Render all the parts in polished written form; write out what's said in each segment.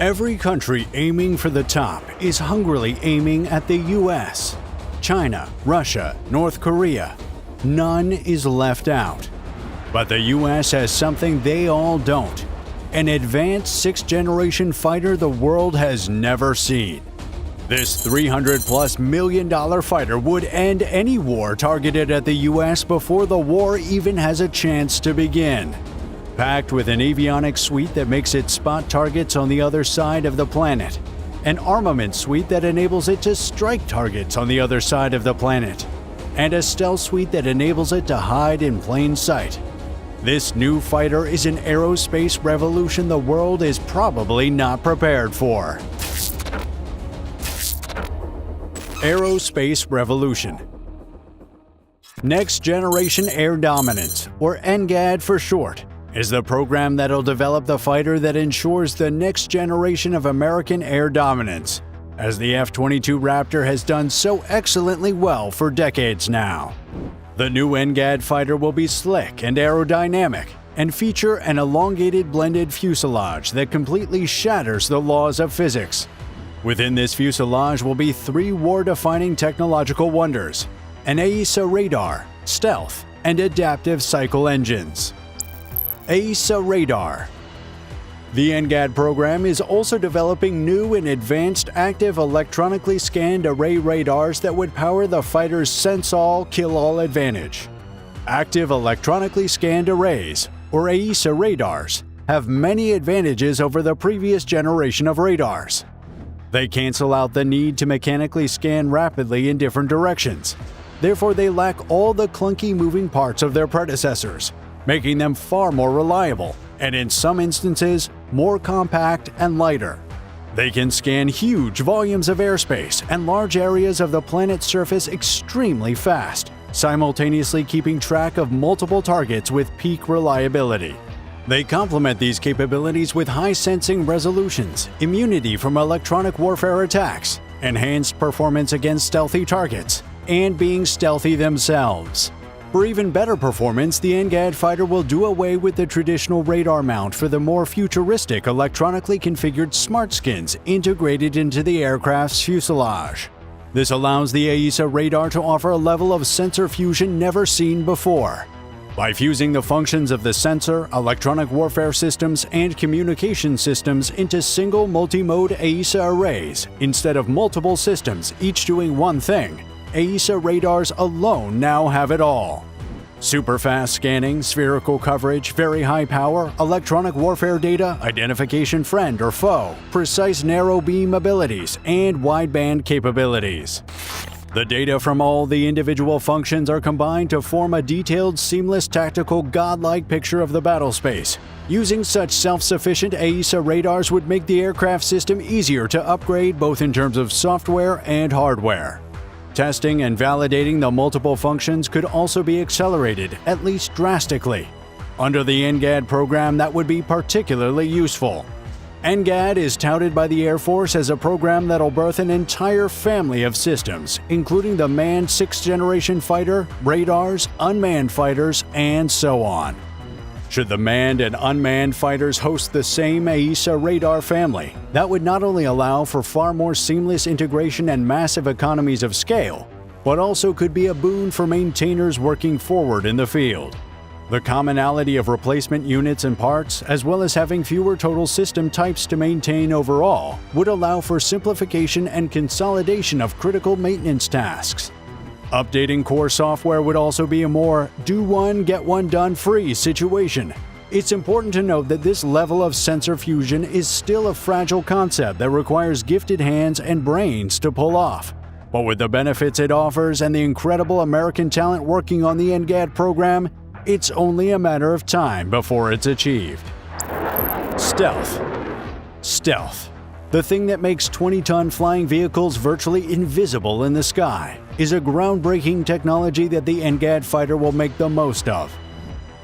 Every country aiming for the top is hungrily aiming at the US. China, Russia, North Korea. None is left out. But the US has something they all don't: an advanced sixth-generation fighter the world has never seen. This $300+ million fighter would end any war targeted at the US before the war even has a chance to begin. Packed with an avionics suite that makes it spot targets on the other side of the planet, an armament suite that enables it to strike targets on the other side of the planet, and a stealth suite that enables it to hide in plain sight. This new fighter is an aerospace revolution the world is probably not prepared for. Aerospace Revolution. Next Generation Air Dominance, or NGAD for short, is the program that'll develop the fighter that ensures the next generation of American air dominance, as the F-22 Raptor has done so excellently well for decades now. The new NGAD fighter will be slick and aerodynamic, and feature an elongated blended fuselage that completely shatters the laws of physics. Within this fuselage will be three war-defining technological wonders: an AESA radar, stealth, and adaptive cycle engines. AESA radar. The NGAD program is also developing new and advanced active electronically scanned array radars that would power the fighter's sense-all, kill-all advantage. Active electronically scanned arrays, or AESA radars, have many advantages over the previous generation of radars. They cancel out the need to mechanically scan rapidly in different directions. Therefore, they lack all the clunky moving parts of their predecessors, making them far more reliable, and in some instances, more compact and lighter. They can scan huge volumes of airspace and large areas of the planet's surface extremely fast, simultaneously keeping track of multiple targets with peak reliability. They complement these capabilities with high sensing resolutions, immunity from electronic warfare attacks, enhanced performance against stealthy targets, and being stealthy themselves. For even better performance, the NGAD fighter will do away with the traditional radar mount for the more futuristic electronically configured smart skins integrated into the aircraft's fuselage. This allows the AESA radar to offer a level of sensor fusion never seen before. By fusing the functions of the sensor, electronic warfare systems, and communication systems into single multi-mode AESA arrays instead of multiple systems each doing one thing, AESA radars alone now have it all. Super fast scanning, spherical coverage, very high power, electronic warfare data, identification friend or foe, precise narrow beam abilities, and wideband capabilities. The data from all the individual functions are combined to form a detailed, seamless, tactical, godlike picture of the battle space. Using such self-sufficient AESA radars would make the aircraft system easier to upgrade both in terms of software and hardware. Testing and validating the multiple functions could also be accelerated, at least drastically. Under the NGAD program, that would be particularly useful. NGAD is touted by the Air Force as a program that'll birth an entire family of systems, including the manned sixth-generation fighter, radars, unmanned fighters, and so on. Should the manned and unmanned fighters host the same AESA radar family, that would not only allow for far more seamless integration and massive economies of scale, but also could be a boon for maintainers working forward in the field. The commonality of replacement units and parts, as well as having fewer total system types to maintain overall, would allow for simplification and consolidation of critical maintenance tasks. Updating core software would also be a more do one, get one done free situation. It's important to note that this level of sensor fusion is still a fragile concept that requires gifted hands and brains to pull off. But with the benefits it offers and the incredible American talent working on the NGAD program, it's only a matter of time before it's achieved. Stealth. Stealth. The thing that makes 20-ton flying vehicles virtually invisible in the sky is a groundbreaking technology that the NGAD fighter will make the most of.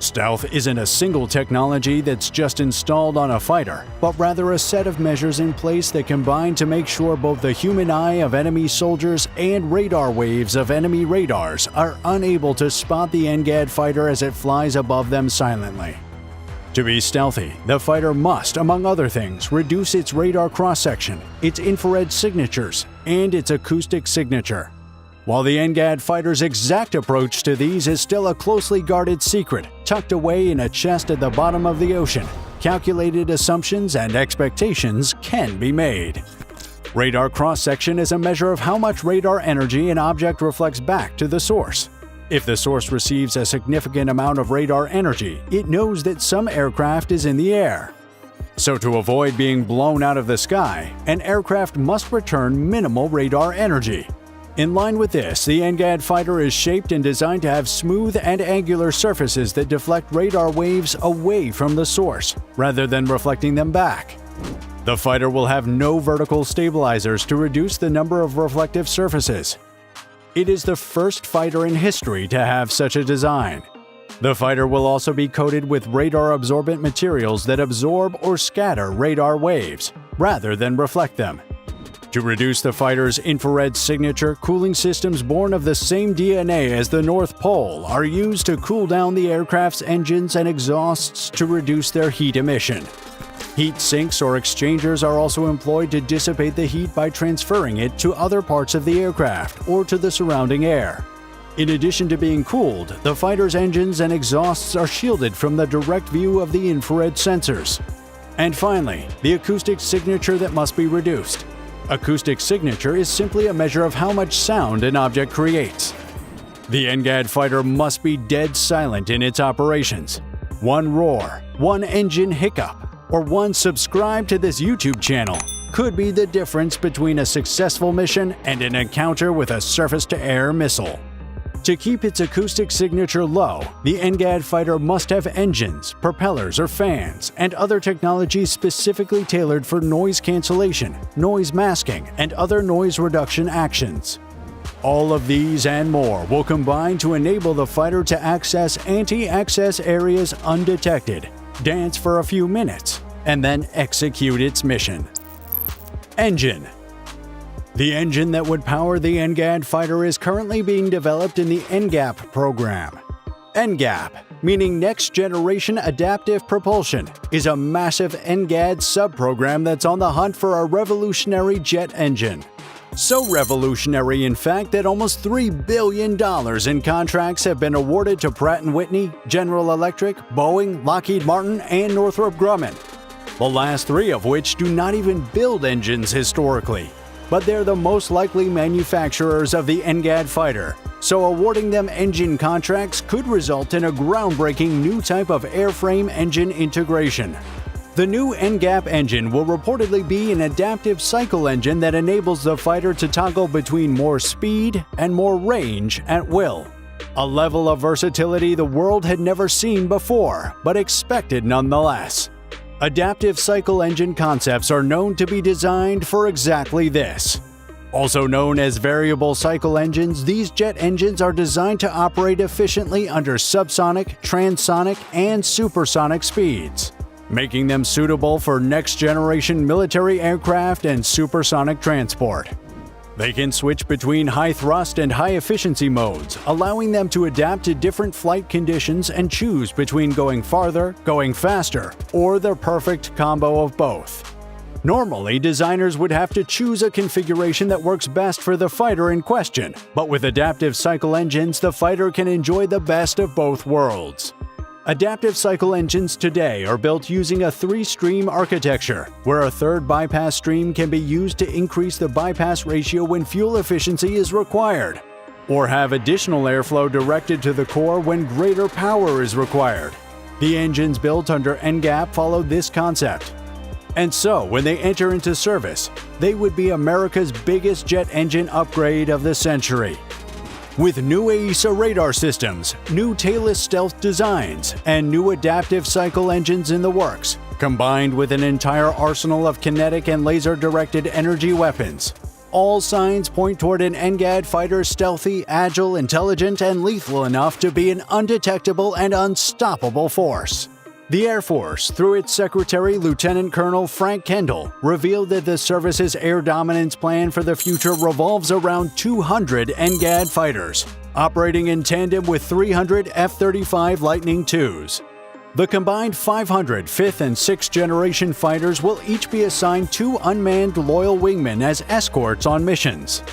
Stealth isn't a single technology that's just installed on a fighter, but rather a set of measures in place that combine to make sure both the human eye of enemy soldiers and radar waves of enemy radars are unable to spot the NGAD fighter as it flies above them silently. To be stealthy, the fighter must, among other things, reduce its radar cross-section, its infrared signatures, and its acoustic signature. While the NGAD fighter's exact approach to these is still a closely guarded secret, tucked away in a chest at the bottom of the ocean, calculated assumptions and expectations can be made. Radar cross-section is a measure of how much radar energy an object reflects back to the source. If the source receives a significant amount of radar energy, it knows that some aircraft is in the air. So to avoid being blown out of the sky, an aircraft must return minimal radar energy. In line with this, the NGAD fighter is shaped and designed to have smooth and angular surfaces that deflect radar waves away from the source, rather than reflecting them back. The fighter will have no vertical stabilizers to reduce the number of reflective surfaces. It is the first fighter in history to have such a design. The fighter will also be coated with radar-absorbent materials that absorb or scatter radar waves, rather than reflect them. To reduce the fighter's infrared signature, cooling systems born of the same DNA as the North Pole are used to cool down the aircraft's engines and exhausts to reduce their heat emission. Heat sinks or exchangers are also employed to dissipate the heat by transferring it to other parts of the aircraft or to the surrounding air. In addition to being cooled, the fighter's engines and exhausts are shielded from the direct view of the infrared sensors. And finally, the acoustic signature that must be reduced. Acoustic signature is simply a measure of how much sound an object creates. The NGAD fighter must be dead silent in its operations. One roar, one engine hiccup, or one subscribe to this YouTube channel could be the difference between a successful mission and an encounter with a surface-to-air missile. To keep its acoustic signature low, the NGAD fighter must have engines, propellers or fans, and other technology specifically tailored for noise cancellation, noise masking, and other noise reduction actions. All of these and more will combine to enable the fighter to access anti-access areas undetected, dance for a few minutes, and then execute its mission. Engine. The engine that would power the NGAD fighter is currently being developed in the NGAP program. NGAP, meaning Next Generation Adaptive Propulsion, is a massive NGAD subprogram that's on the hunt for a revolutionary jet engine. So revolutionary, in fact, that almost $3 billion in contracts have been awarded to Pratt & Whitney, General Electric, Boeing, Lockheed Martin, and Northrop Grumman. The last three of which do not even build engines historically, but they're the most likely manufacturers of the NGAD fighter, so awarding them engine contracts could result in a groundbreaking new type of airframe engine integration. The new NGAP engine will reportedly be an adaptive cycle engine that enables the fighter to toggle between more speed and more range at will. A level of versatility the world had never seen before, but expected nonetheless. Adaptive cycle engine concepts are known to be designed for exactly this. Also known as variable cycle engines, these jet engines are designed to operate efficiently under subsonic, transonic, and supersonic speeds, making them suitable for next-generation military aircraft and supersonic transport. They can switch between high-thrust and high-efficiency modes, allowing them to adapt to different flight conditions and choose between going farther, going faster, or the perfect combo of both. Normally, designers would have to choose a configuration that works best for the fighter in question, but with adaptive cycle engines, the fighter can enjoy the best of both worlds. Adaptive cycle engines today are built using a three-stream architecture, where a third bypass stream can be used to increase the bypass ratio when fuel efficiency is required, or have additional airflow directed to the core when greater power is required. The engines built under NGAP follow this concept. And so, when they enter into service, they would be America's biggest jet engine upgrade of the century. With new AESA radar systems, new tailless stealth designs, and new adaptive cycle engines in the works, combined with an entire arsenal of kinetic and laser-directed energy weapons, all signs point toward an NGAD fighter stealthy, agile, intelligent, and lethal enough to be an undetectable and unstoppable force. The Air Force, through its Secretary Lieutenant Colonel Frank Kendall, revealed that the service's air dominance plan for the future revolves around 200 NGAD fighters, operating in tandem with 300 F-35 Lightning IIs. The combined 500 5th and 6th generation fighters will each be assigned 2 unmanned loyal wingmen as escorts on missions.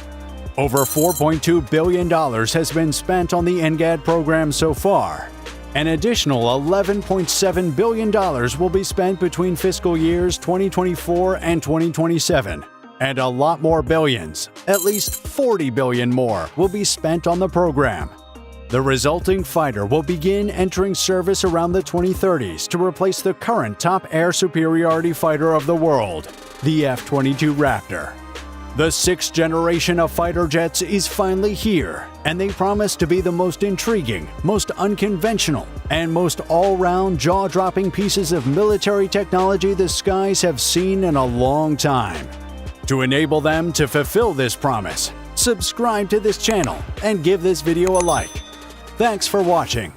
Over $4.2 billion has been spent on the NGAD program so far. An additional $11.7 billion will be spent between fiscal years 2024 and 2027. And a lot more billions, at least 40 billion more, will be spent on the program. The resulting fighter will begin entering service around the 2030s to replace the current top air superiority fighter of the world, the F-22 Raptor. The 6th generation of fighter jets is finally here, and they promise to be the most intriguing, most unconventional, and most all-round jaw-dropping pieces of military technology the skies have seen in a long time. To enable them to fulfill this promise, subscribe to this channel and give this video a like. Thanks for watching.